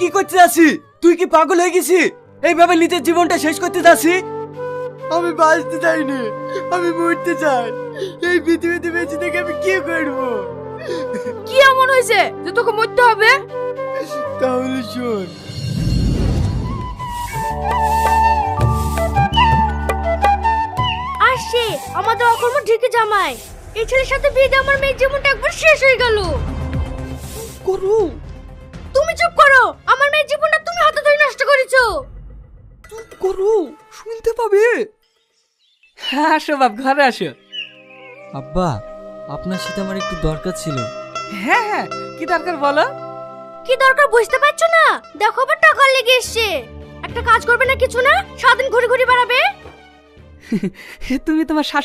কি করতে যাচ্ছি? তুই কি পাগল হয়ে গেছি? এইভাবে নিজের জীবনটা শেষ করতে যাচ্ছি? আমি বাঁচতে চাইনি, আমি মরতে চাই। এই পৃথিবীতে বেঁচে থেকে আমি কি করব? কি এমন হয়েছে যে তোকে মরতে হবে? তাহলে শোন। আসছে আমাদের অকর্ম ঢেকে জামাই। এই ছেলের সাথে বিয়ে দিয়ে আমার মেয়ের জীবনটা একবার শেষ হয়ে গেল। করু, তুমি চুপ করো, আমার মেয়ের জীবনটা তুমি হাতে ধরে নষ্ট করেছো। চুপ করু, শুনতে পাবে। হ্যাঁ আসো বাপ, ঘরে আসো। আব্বা, আপনার সাথে আমার একটু দরকার ছিল। হ্যাঁ হ্যাঁ, কি দরকার বলো? কি দরকার বুঝতে পারছো না? দেখো আবার টাকা লেগে এসছে। একটা কাজ করবে না, কিছু না, সারাদিন ঘুরে ঘুরে বেড়াবে। তুমি তোমার শাশুড়ি